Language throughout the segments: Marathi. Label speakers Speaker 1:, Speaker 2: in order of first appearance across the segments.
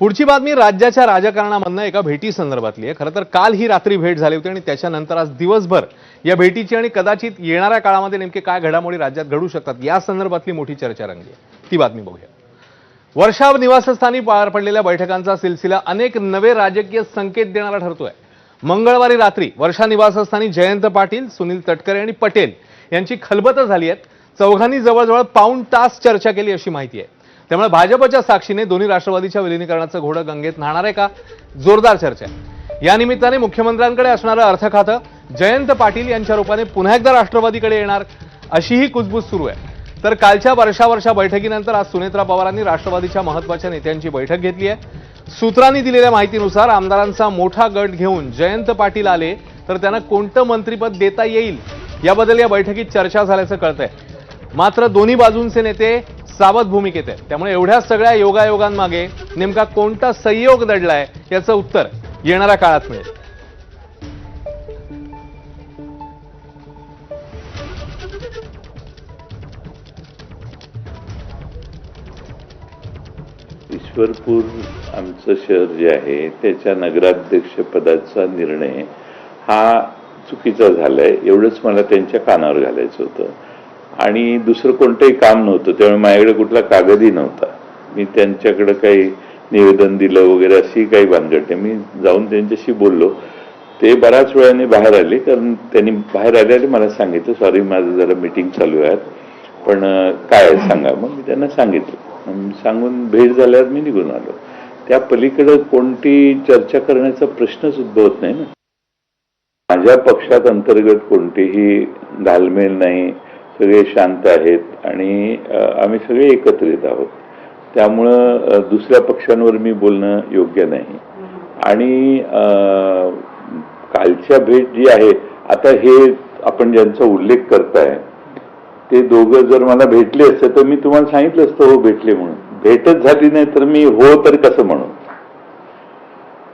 Speaker 1: पुढची बातमी राज्याच्या राजकारणामधनं एका भेटी संदर्भातली आहे। खरं तर काल ही रात्री भेट झाली होती आणि त्याच्यानंतर आज दिवसभर या भेटीची आणि कदाचित येणाऱ्या काळामध्ये नेमके काय घडामोडी राज्यात घडू शकतात या संदर्भातली मोठी चर्चा रंगली आहे। ती बातमी बघूया। वर्षा निवासस्थानी पार पडलेल्या बैठकांचा सिलसिला अनेक नवे राजकीय संकेत देणारा ठरतोय। मंगळवारी रात्री वर्षा निवासस्थानी जयंत पाटील, सुनील तटकरे आणि पटेल यांची खलबत झाली आहे। चौघांनी जवळजवळ पाऊण तास चर्चा केली अशी माहिती आहे। त्यामुळे भाजपच्या साक्षीने दोन्ही राष्ट्रवादीच्या विलीनीकरणाचं घोडं गंगेत न्हाणार आहे का, जोरदार चर्चा आहे। या निमित्ताने मुख्यमंत्र्यांकडे असणारं अर्थ खातं जयंत पाटील यांच्या रूपाने पुन्हा एकदा राष्ट्रवादीकडे येणार अशीही कुजबूज सुरू आहे। तर कालच्या वर्षा बैठकीनंतर आज सुनेत्रा पवारांनी राष्ट्रवादीच्या महत्त्वाच्या नेत्यांची बैठक घेतली आहे। सूत्रांनी दिलेल्या माहितीनुसार आमदारांचा मोठा गट घेऊन जयंत पाटील आले तर त्यांना कोणतं मंत्रिपद देता येईल याबद्दल या बैठकीत चर्चा झाल्याचं कळतंय। मात्र दोन्ही बाजूंचे नेते सावध भूमिकेत आहेत। त्यामुळे एवढ्या सगळ्या योगायोगांमागे नेमका कोणता संयोग दडलाय याचं उत्तर येणाऱ्या काळात मिळेल।
Speaker 2: ईश्वरपूर आमचं शहर जे आहे त्याच्या नगराध्यक्ष पदाचा निर्णय हा चुकीचा झालाय एवढंच मला त्यांच्या कानावर घालायचं होतं आणि दुसरं कोणतंही काम नव्हतं। त्यामुळे माझ्याकडे कुठला कागदही नव्हता। मी त्यांच्याकडे काही निवेदन दिलं वगैरे अशी काही भानगड नाही। मी जाऊन त्यांच्याशी बोललो। ते बऱ्याच वेळाने बाहेर आले, कारण त्यांनी बाहेर आल्याने मला सांगितलं, सॉरी माझं जरा मीटिंग चालू आहे पण काय आहे सांगा। मग मी त्यांना सांगितलं, सांगून भेट झाल्यावर मी निघून आलो। त्या पलीकडे कोणती चर्चा करण्याचा प्रश्नच उद्भवत नाही ना। माझ्या पक्षात अंतर्गत कोणतीही घालमेल नाही, सगळे शांत आहेत आणि आम्ही सगळे एकत्रित आहोत। त्यामुळं दुसऱ्या पक्षांवर मी बोलणं योग्य नाही। आणि कालच्या भेट जी आहे, आता हे आपण ज्यांचा उल्लेख करताय ते दोघं जर मला भेटले असते तर मी तुम्हाला सांगितलं असतं हो भेटले म्हणून। भेटच झाली नाही तर मी हो तर कसं म्हणू।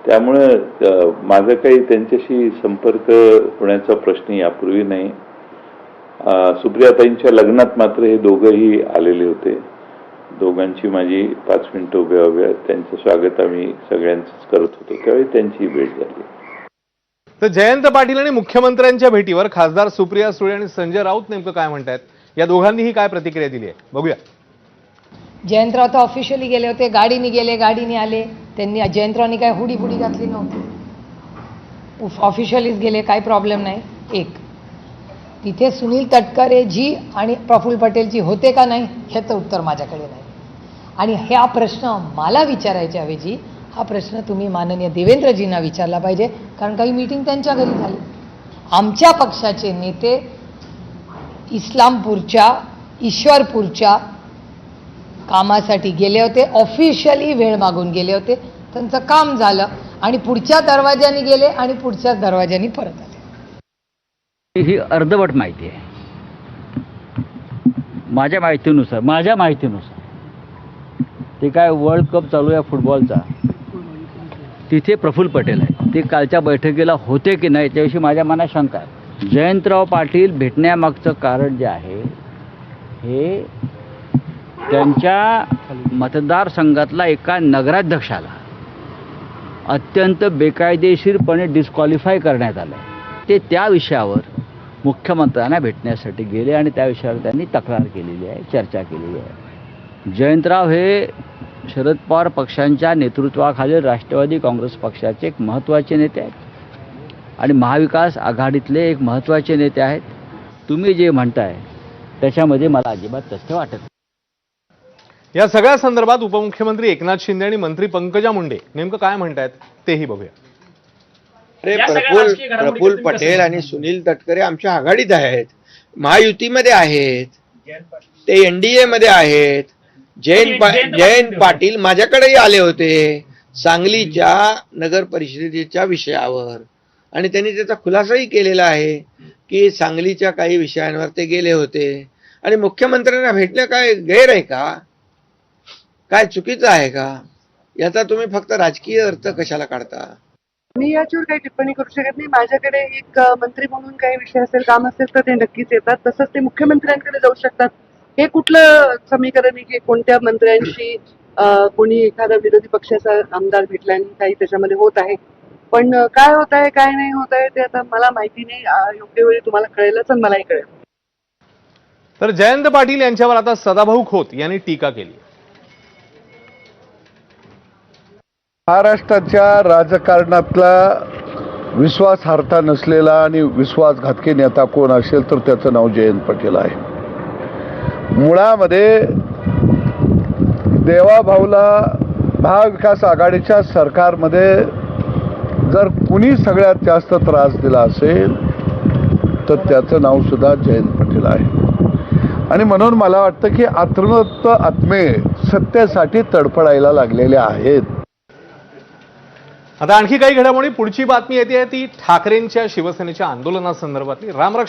Speaker 2: त्यामुळं माझा काही त्यांच्याशी संपर्क होण्याचा प्रश्न यापूर्वी नाही। सुप्रियाताईंच्या लग्नात मात्र हे दोघंही आलेले होते। दोघांची माझी 5 मिनिटं उभ्या त्यांचं स्वागत आम्ही सगळ्यांचंच करत होतो, त्यावेळी त्यांची भेट झाली।
Speaker 1: तर जयंत पाटील आणि मुख्यमंत्र्यांच्या भेटीवर खासदार सुप्रिया सुळे आणि संजय राऊत नेमकं काय म्हणतात, या दोघांनीही काय प्रतिक्रिया दिली आहे बघूया।
Speaker 3: जयंतराव तर ऑफिशियली गेले होते, गाडीने गेले, गाडीने आले। त्यांनी जयंतरावनी काय हुडी घातली नव्हती, ऑफिशियलीच गेले, काही प्रॉब्लेम नाही। एक तिथे सुनील तटकरे जी आणि प्रफुल्ल पटेलजी होते का नाही ह्याचं उत्तर माझ्याकडे नाही। आणि हा प्रश्न मला विचारायच्या ऐवजी हा प्रश्न तुम्ही माननीय देवेंद्रजींना विचारला पाहिजे, कारण काही मीटिंग त्यांच्या घरी झाली। आमच्या पक्षाचे नेते इस्लामपूरच्या, ईश्वरपूरच्या कामासाठी गेले होते, ऑफिशियली वेळ मागून गेले होते। त्यांचं काम झालं आणि पुढच्या दरवाज्याने गेले आणि पुढच्याच दरवाज्याने परत आले।
Speaker 4: ही अर्धवट माहिती आहे माझ्या माहितीनुसार। ते काय वर्ल्ड कप चालू आहे फुटबॉलचा, तिथे प्रफुल्ल पटेल आहे, ते कालच्या बैठकीला होते की नाही त्याविषयी माझ्या मनात शंका आहे। जयंतराव पाटील भेटण्यामागचं कारण जे आहे हे त्यांच्या मतदारसंघातला एका नगराध्यक्षाला अत्यंत बेकायदेशीरपणे डिस्क्वालिफाय करण्यात आलं। ते त्या विषयावर मुख्यमंत्र्यांना भेटण्यासाठी गेले आणि त्या विषयावर त्यांनी तक्रार केलेली आहे, चर्चा केलेली आहे। जयंतराव हे शरद पवार पक्षांच्या नेतृत्वाखालील राष्ट्रवादी काँग्रेस पक्षाचे एक महत्त्वाचे नेते आहेत आणि महाविकास आघाडीतले एक महत्त्वाचे नेते आहेत। तुम्ही जे म्हणताय त्याच्यामध्ये मला अजिबात तथ्य वाटत नाही।
Speaker 1: या सगळ्या संदर्भात उपमुख्यमंत्री एकनाथ शिंदे आणि मंत्री पंकजा मुंडे नेमकं काय म्हणतायत तेही बघूया।
Speaker 5: प्रफुल्ल पटेल आणि सुनील तटकरे आमच्या आघाडीत आहेत, महायुतीमध्ये आहेत, ते एनडीए मध्ये आहेत। जयंत पाटील माझ्याकडेही आले होते सांगलीच्या नगर परिषदेच्या विषयावर आणि त्यांनी त्याचा खुलासाही केलेला आहे की सांगलीच्या काही विषयांवर ते गेले होते आणि मुख्यमंत्र्यांना भेटणं काय गैर आहे का, काय चुकीचं आहे का? याचा तुम्ही फक्त राजकीय अर्थ कशाला काढता?
Speaker 6: मी याच्यावर काही टिप्पणी करू शकत नाही। माझ्याकडे एक मंत्री म्हणून काही विषय असेल, काम असेल तर ते नक्कीच येतात, तसंच ते मुख्यमंत्र्यांकडे जाऊ शकतात। हे कुठलं समीकरण आहे की कोणत्या मंत्र्यांशी कोणी एखादा विरोधी पक्षाचा आमदार भेटला आणि काही त्याच्यामध्ये होत आहे. पण काय होत आहे काय नाही होत आहे ते आता मला माहिती नाही. योग्य वेळी तुम्हाला कळेलच आणि मलाही कळेल.
Speaker 1: तर जयंत पाटील यांच्यावर आता सदाभाऊ खोत यांनी टीका केली.
Speaker 7: महाराष्ट्राच्या राजकारणातला विश्वासार्हता नसलेला आणि विश्वासघातकी नेता कोण असेल तर त्याचं नाव जयंत पाटील आहे. मुळामध्ये देवाभाऊला महाविकास आघाडीच्या सरकारमध्ये जर कुणी सगळ्यात जास्त त्रास दिला असेल तर त्याचं नाव सुद्धा जयंत पाटील आहे. आणि म्हणून मला वाटतं की अतृप्त आत्मे सत्तेसाठी तडफडायला लागलेले आहेत.
Speaker 1: आता आणखी काही घडामोडी. पुढची बातमी येते ती ठाकरेंच्या शिवसेनेच्या आंदोलनासंदर्भातली. रामरक्षा